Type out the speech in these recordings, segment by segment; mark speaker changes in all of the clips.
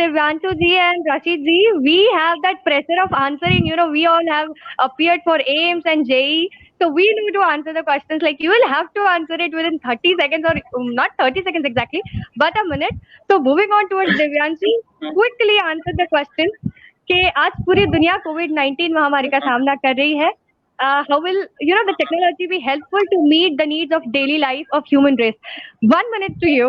Speaker 1: Divyanshu ji and Rashid ji, we have that pressure of answering. We all have appeared for AIMS and JE. So we need to answer the questions. Like, you will have to answer it within 30 seconds, or not 30 seconds exactly, but a minute. So moving on towards Divyanshu, quickly answer the question कि आज पूरी दुनिया COVID-19 महामारी का सामना कर रही है. How will the technology be helpful to meet the needs of daily life of human race? 1 minute to you.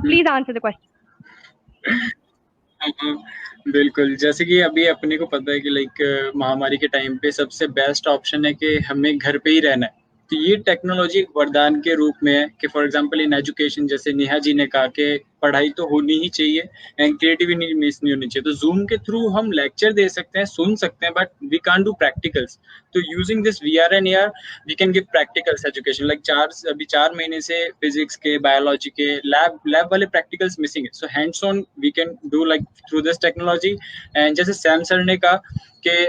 Speaker 1: Please answer the question.
Speaker 2: बिल्कुल, जैसे कि अभी अपने को पता है कि लाइक महामारी के टाइम पे सबसे बेस्ट ऑप्शन है कि हमें घर पे ही रहना है. तो ये टेक्नोलॉजी एक वरदान के रूप में है कि फॉर एग्जांपल इन एजुकेशन, जैसे नेहा जी ने कहा कि पढ़ाई तो होनी ही चाहिए एंड क्रिएटिविटी मिस नहीं होनी चाहिए. तो जूम के थ्रू हम लेक्चर दे सकते हैं, सुन सकते हैं, but we can't do practicals. तो using this VR and AR we can give practicals education. Like अभी 4 महीने से फिजिक्स के, बायोलॉजी के लैब वाले प्रैक्टिकल्स मिसिंग है. So hands on we can do like through this technology. And जैसे Sam sir ने कहा कि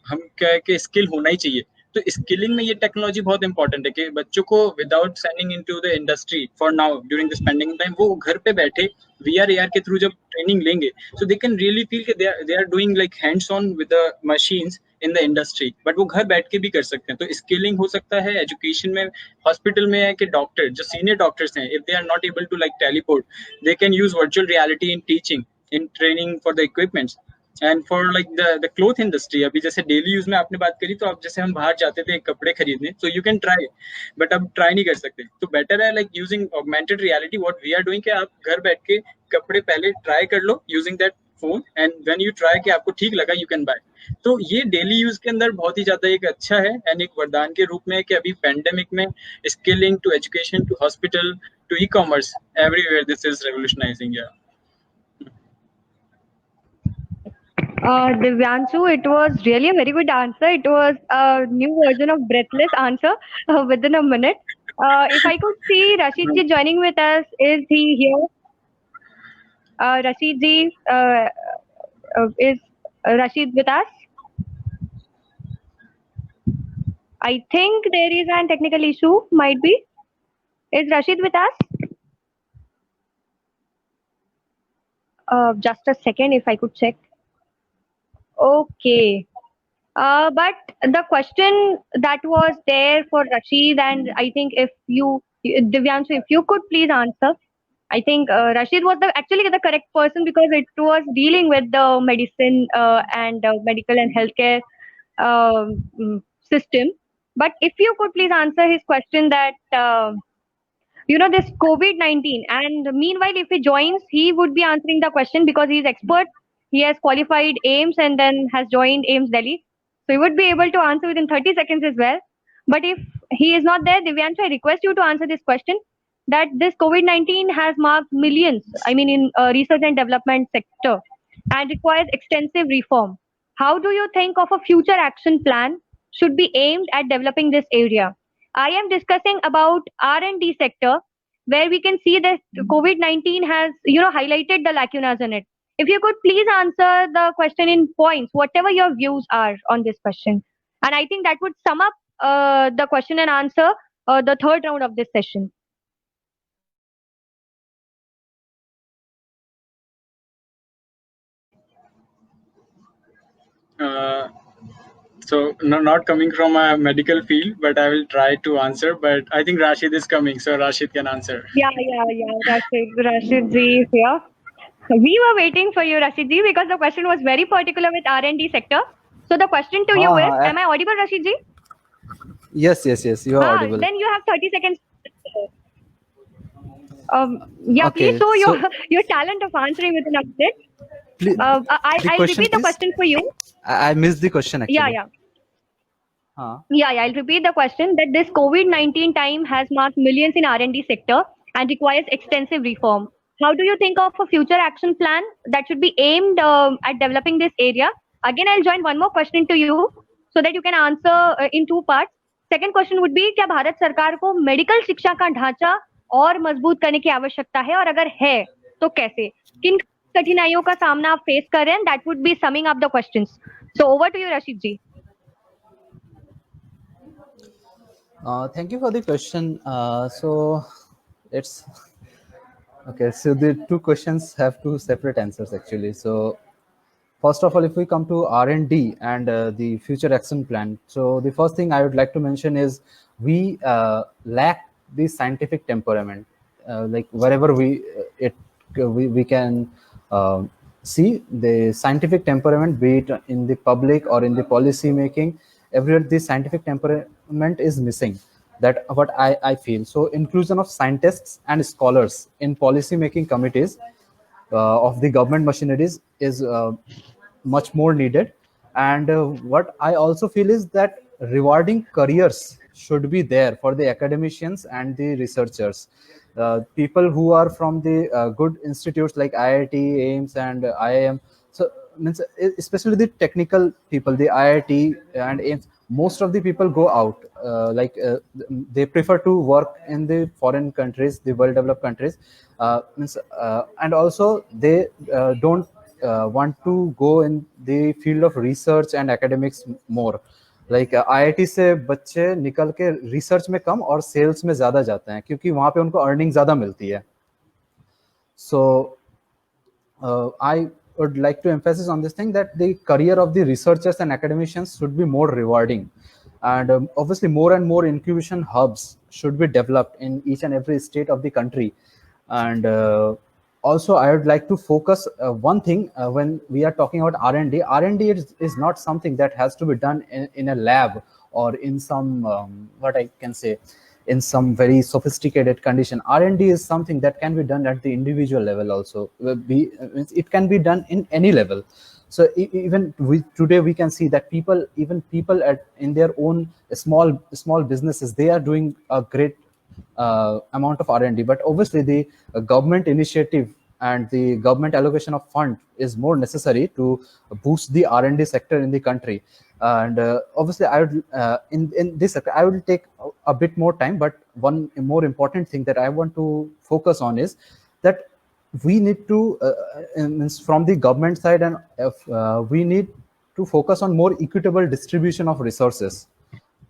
Speaker 2: हम क्या कि स्किल होना ही चाहिए. तो स्किलिंग में ये टेक्नोलॉजी बहुत इंपॉर्टेंट है कि बच्चों को without sending into the industry for now during this pending time, वो घर पे बैठे वीआर एआर के थ्रू जब ट्रेनिंग लेंगे, so they can really feel कि they are doing like hands on with the machines in the industry. But वो घर बैठ के भी कर सकते हैं. तो स्किलिंग हो सकता है एजुकेशन में. हॉस्पिटल में है कि डॉक्टर जो सीनियर डॉक्टर्स हैं, if they are not able to like teleport, they can use virtual reality in teaching, in training for the equipments and for like the cloth industry. अभी जैसे daily use में आपने बात करी, तो अब जैसे हम बाहर जाते थे कपड़े खरीदने, so you can try, but अब ट्राई नहीं कर सकते. तो बेटर है like using augmented reality what we are doing कि आप घर बैठ के कपड़े पहले ट्राई कर लो using that phone, and when you try कि आपको ठीक लगा, यू कैन बाय. तो ये डेली यूज के अंदर बहुत ही ज्यादा एक अच्छा है एंड एक वरदान के रूप में कि अभी पेंडेमिक में skilling to education to hospital to e commerce everywhere this is revolutionising.
Speaker 1: Divyanshu, it was really a very good answer. It was a new version of breathless answer within a minute. If I could see Rashid ji joining with us, is he here? Rashid ji, is Rashid with us? I think there is a technical issue, might be. Is Rashid with us? Just a second, if I could check. Okay. But the question that was there for Rashid, and I think if you, Divyanshu, if you could please answer. I think Rashid was actually the correct person because it was dealing with the medicine and medical and healthcare system. But if you could please answer his question that this COVID-19, and meanwhile if he joins, he would be answering the question because he is expert. He has qualified AIMS and then has joined AIMS Delhi, so he would be able to answer within 30 seconds as well. But if he is not there, Divyanshu, I request you to answer this question that this COVID-19 has marked millions, I mean, in research and development sector and requires extensive reform. How do you think of a future action plan should be aimed at developing this area? I am discussing about R&D sector where we can see that COVID-19 has, highlighted the lacunas in it. If you could please answer the question in points, whatever your views are on this question. And I think that would sum up the question and answer, the third round of this session.
Speaker 2: So not coming from a medical field, but I will try to answer. But I think Rashid is coming, so Rashid can answer.
Speaker 1: Yeah. Rashid ji is here. We were waiting for you, Rashid ji, because the question was very particular with R&D sector. So the question to you is, am I audible, Rashid ji?
Speaker 3: Yes, you are audible.
Speaker 1: Then you have 30 seconds. Yeah,
Speaker 3: Okay,
Speaker 1: please show your talent of answering within a minute.
Speaker 3: Please,
Speaker 1: I'll repeat the question for you.
Speaker 3: I missed the question actually.
Speaker 1: Yeah. I'll repeat the question that this COVID-19 time has marked millions in R&D sector and requires extensive reform. How do you think of a future action plan that should be aimed at developing this area? Again, I'll join one more question to you so that you can answer in two parts. Second question would be, क्या भारत सरकार को medical शिक्षा का ढांचा और मजबूत करने की आवश्यकता है, और अगर है तो कैसे? किन कठिनाइयों का सामना आप फेस कर रहे हैं? That would be summing up the questions. So over to you, Rashid ji.
Speaker 3: Thank you for the question. So it's Okay, so the two questions have two separate answers actually. So first of all, if we come to R&D and the future action plan, so the first thing I would like to mention is we lack the scientific temperament. Like wherever we can uh, see the scientific temperament, be it in the public or in the policy making, everywhere the scientific temperament is missing. That what I feel. So inclusion of scientists and scholars in policy making committees of the government machineries is much more needed. And what I also feel is that rewarding careers should be there for the academicians and the researchers. People who are from the good institutes like IIT, AIMS, and IIM. So means especially the technical people, the IIT and AIMS. Most of the people go out. They prefer to work in the foreign countries, the well developed countries, and also they don't want to go in the field of research and academics more. Like IIT से बच्चे निकल के research में कम और sales में ज्यादा जाते हैं क्योंकि वहां पे उनको अर्निंग ज्यादा मिलती है. So I would like to emphasize on this thing that the career of the researchers and academicians should be more rewarding, and obviously more and more incubation hubs should be developed in each and every state of the country. And also I would like to focus one thing when we are talking about R&D is not something that has to be done in a lab or in some what I can say, in some very sophisticated condition. R&D is something that can be done at the individual level also. It can be done in any level. So even today we can see that people in their own small businesses, they are doing a great amount of R&D. But obviously the government initiative and the government allocation of fund is more necessary to boost the R&D sector in the country. And obviously I would in this sector I will take a bit more time, but one more important thing that I want to focus on is that we need to from the government side, and we need to focus on more equitable distribution of resources.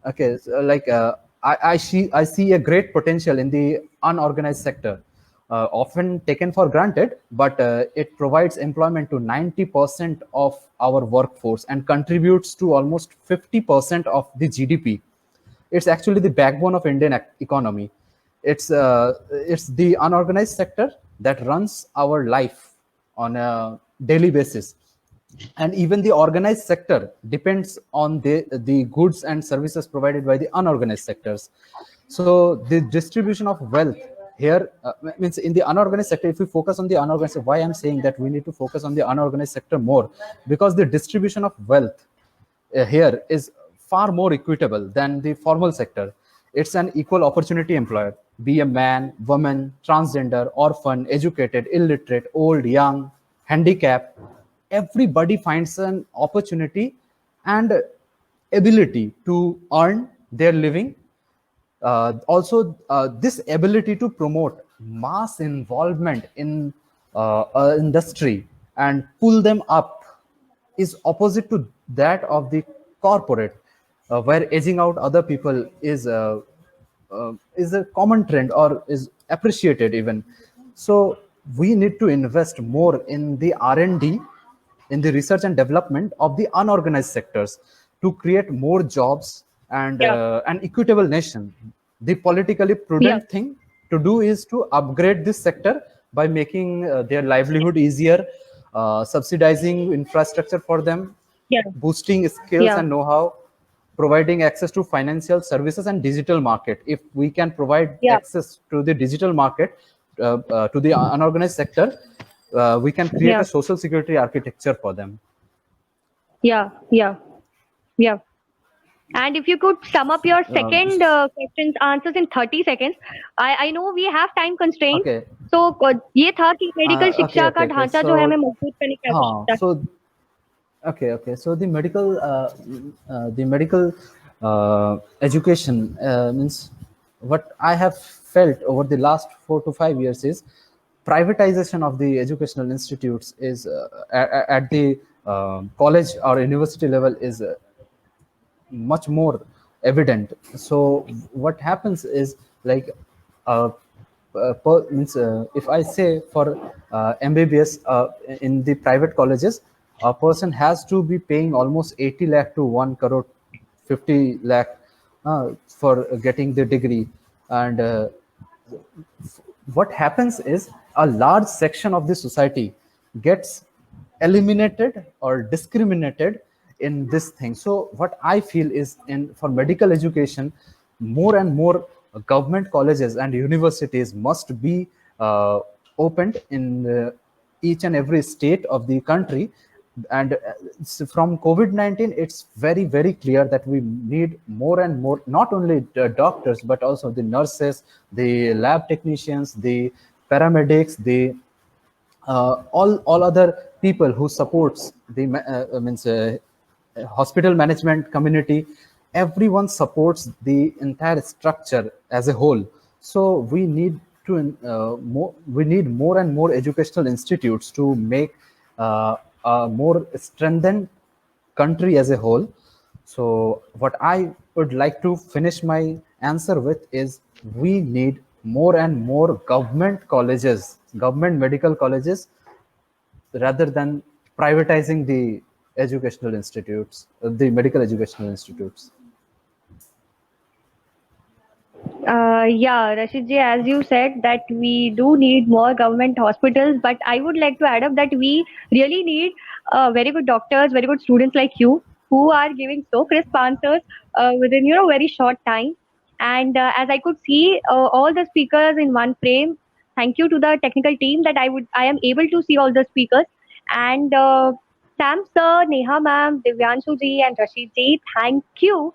Speaker 3: Okay, so I see a great potential in the unorganized sector, often taken for granted, but it provides employment to 90% of our workforce and contributes to almost 50% of the GDP. It's actually the backbone of Indian economy. It's the unorganized sector that runs our life on a daily basis, and even the organized sector depends on the goods and services provided by the unorganized sectors. So the distribution of wealth here means in the unorganized sector, if we focus on the unorganized sector, why I'm saying that we need to focus on the unorganized sector more, because the distribution of wealth here is far more equitable than the formal sector. It's an equal opportunity employer, be a man, woman, transgender, orphan, educated, illiterate, old, young, handicapped. Everybody finds an opportunity and ability to earn their living. Also, this ability to promote mass involvement in industry and pull them up is opposite to that of the corporate, where edging out other people is a common trend or is appreciated even. So we need to invest more in the R&D, in the research and development of the unorganized sectors, to create more jobs and
Speaker 1: Yeah.
Speaker 3: an equitable nation. The politically
Speaker 1: Yeah.
Speaker 3: prudent thing to do is to upgrade this sector by making their livelihood easier, subsidizing infrastructure for them,
Speaker 1: Yeah.
Speaker 3: boosting skills
Speaker 1: Yeah.
Speaker 3: and know-how, providing access to financial services and digital market. If we can provide
Speaker 1: Yeah.
Speaker 3: access to the digital market, to the unorganized sector, we can create
Speaker 1: Yeah.
Speaker 3: a social security architecture for them.
Speaker 1: Yeah. Yeah. Yeah. And if you could sum up your
Speaker 3: Uh,
Speaker 1: second question's answers in 30 seconds, I know we have time constraints.
Speaker 3: okay,
Speaker 1: So ये था कि medical
Speaker 3: okay,
Speaker 1: शिक्षा का
Speaker 3: okay, okay.
Speaker 1: ढांचा जो है हमें
Speaker 3: So,
Speaker 1: मजबूत करने की आवश्यकता है.
Speaker 3: so okay, okay. So the medical education means what I have felt over the last 4 to 5 years is privatization of the educational institutes is at the college or university level is much more evident. So what happens is like uh, if I say for MBBS in the private colleges, a person has to be paying almost 80 lakh to 1 crore 50 lakh for getting the degree. And what happens is a large section of the society gets eliminated or discriminated in this thing. So what I feel is, in for medical education, more and more government colleges and universities must be opened in each and every state of the country. And from COVID-19, it's very, very clear that we need more and more, not only the doctors, but also the nurses, the lab technicians, the paramedics, the all other people who supports the hospital management community. Everyone supports the entire structure as a whole. So we need to we need more and more educational institutes to make a more strengthened country as a whole. So what I would like to finish my answer with is, we need more and more government colleges, government medical colleges, rather than privatizing the educational institutes, the medical educational institutes.
Speaker 1: Yeah, Rashid ji, as you said that we do need more government hospitals, but I would like to add up that we really need very good doctors, very good students like you, who are giving so crisp answers within very short time. And as I could see all the speakers in one frame, thank you to the technical team that I am able to see all the speakers. And Sam sir, Neha ma'am, Divyanshu ji, and Rashid ji, thank you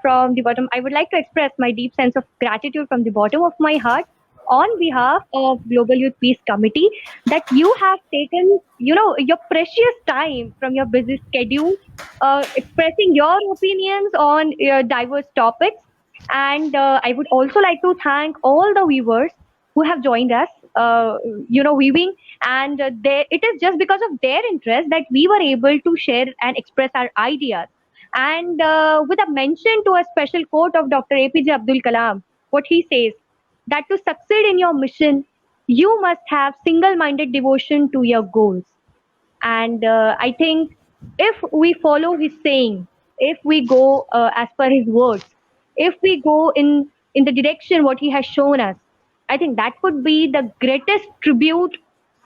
Speaker 1: from the bottom. I would like to express my deep sense of gratitude from the bottom of my heart on behalf of Global Youth Peace Committee, that you have taken, your precious time from your busy schedule, expressing your opinions on diverse topics. And I would also like to thank all the viewers who have joined us, viewing. And it is just because of their interest that we were able to share and express our ideas. And with a mention to a special quote of Dr. APJ Abdul Kalam, what he says, that to succeed in your mission, you must have single-minded devotion to your goals. And I think if we follow his saying, if we go as per his words, if we go in the direction what he has shown us, I think that would be the greatest tribute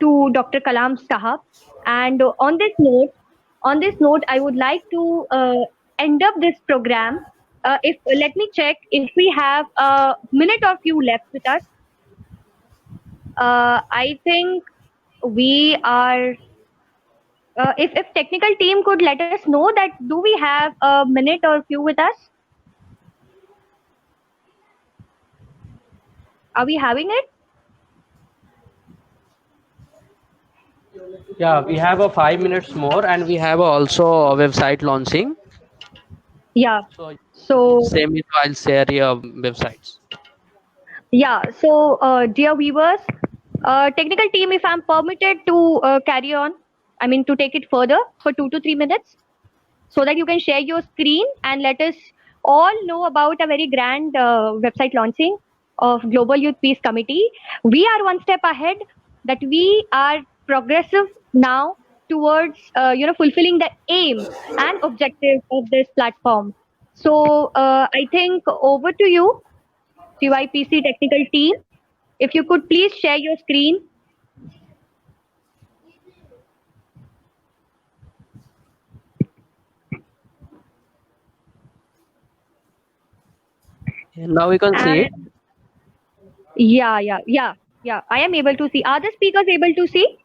Speaker 1: to Dr. Kalam Sahab. And on this note, I would like to end up this program. If let me check if we have a minute or few left with us. I think we are. If technical team could let us know that, do we have a minute or few with us? Are we having it?
Speaker 4: Yeah, we have a 5 minutes more, and we have also a website launching.
Speaker 1: Yeah.
Speaker 4: So same is, I'll share your websites.
Speaker 1: Yeah. So dear viewers, technical team, if I'm permitted to carry on, I mean to take it further for 2 to 3 minutes, so that you can share your screen and let us all know about a very grand website launching of Global Youth Peace Committee. We are one step ahead, that we are progressive now towards fulfilling the aim and objective of this platform. So I think over to you, CYPC technical team. If you could please share your screen.
Speaker 4: Now we can see it.
Speaker 1: Yeah. I am able to see. Are the speakers able to see?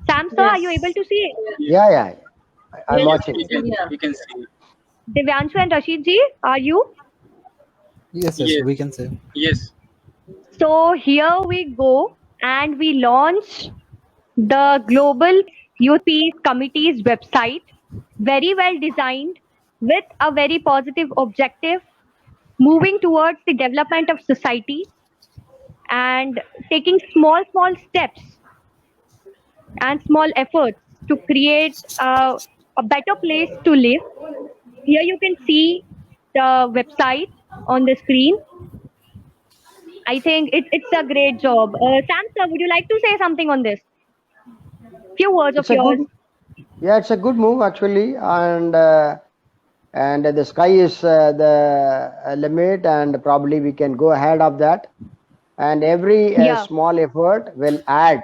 Speaker 1: Sam sir, are you able to see?
Speaker 5: Yeah. I'm
Speaker 2: Yes,
Speaker 5: watching.
Speaker 2: we can see.
Speaker 1: Divyanshu and Rashid ji, are you?
Speaker 3: Yes,
Speaker 2: Yes.
Speaker 3: we can say.
Speaker 2: Yes.
Speaker 1: So here we go, and we launch the Global Youth Peace Committee's website, very well designed, with a very positive objective, moving towards the development of society and taking small steps and small efforts to create a better place to live. Here you can see the website, on the screen. I think it's a great job. Sam, sir, would you like to say something on this? Few words of
Speaker 5: It's a
Speaker 1: yours.
Speaker 5: good, yeah, it's a good move actually, and the sky is the limit, and probably we can go ahead of that. And every
Speaker 1: Yeah,
Speaker 5: small effort will add,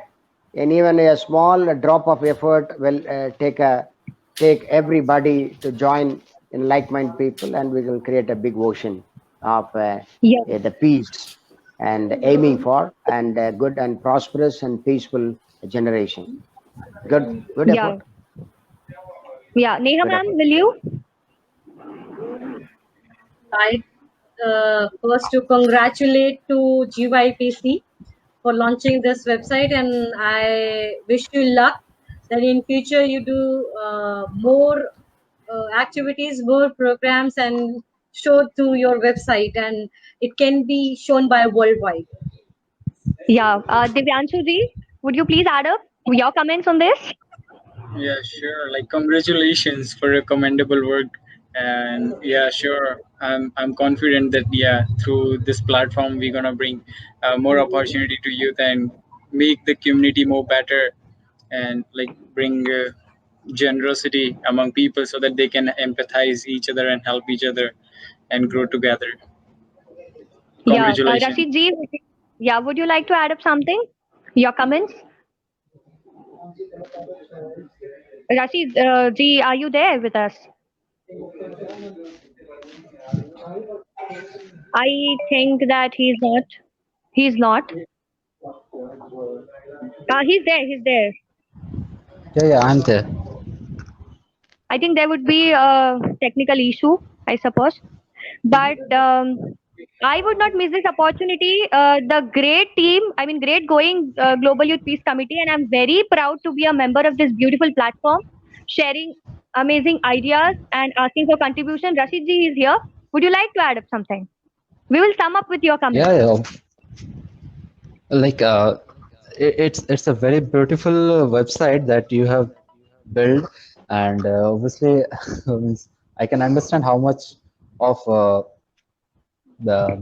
Speaker 5: and even a small drop of effort will take everybody to join in like-minded people, and we will create a big ocean of
Speaker 1: yeah,
Speaker 5: the peace and aiming for and good and prosperous and peaceful generation. Good
Speaker 1: yeah,
Speaker 5: effort.
Speaker 1: yeah. Neha
Speaker 5: Good
Speaker 1: ma'am,
Speaker 5: effort.
Speaker 1: will you?
Speaker 6: I first to congratulate to GYPC for launching this website, and I wish you luck that in future you do more activities, more programs, and show through your website, and it can be shown by worldwide.
Speaker 1: Yeah. Divyanshu ji, would you please add up your comments on this?
Speaker 2: Yeah, sure. Like congratulations for your commendable work. And yeah, sure. I'm confident that yeah, through this platform we're gonna bring more opportunity to youth and make the community more better and like bring generosity among people so that they can empathize each other and help each other and grow together.
Speaker 1: Yeah.
Speaker 2: Congratulations.
Speaker 1: Rashid ji, yeah, would you like to add up something? Your comments? Rashid ji, are you there with us? I think that he's not. He's not. He's there. He's there.
Speaker 3: Yeah, I'm there.
Speaker 1: I think there would be a technical issue, I suppose. But I would not miss this opportunity. The great team, I mean, great going Global Youth Peace Committee, and I'm very proud to be a member of this beautiful platform, sharing amazing ideas and asking for contribution. Rashid ji is here. Would you like to add up something? We will sum up with your comments.
Speaker 3: Yeah. Like it's a very beautiful website that you have built, and obviously means I can understand how much of the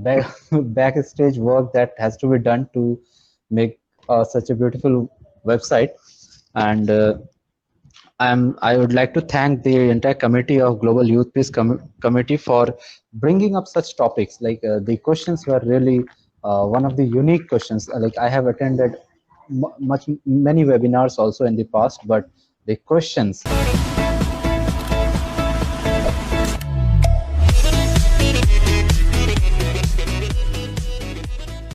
Speaker 3: backstage work that has to be done to make such a beautiful website. And I would like to thank the entire committee of Global Youth Peace Committee for bringing up such topics. Like the questions were really one of the unique questions. Like I have attended many webinars also in the past, but the questions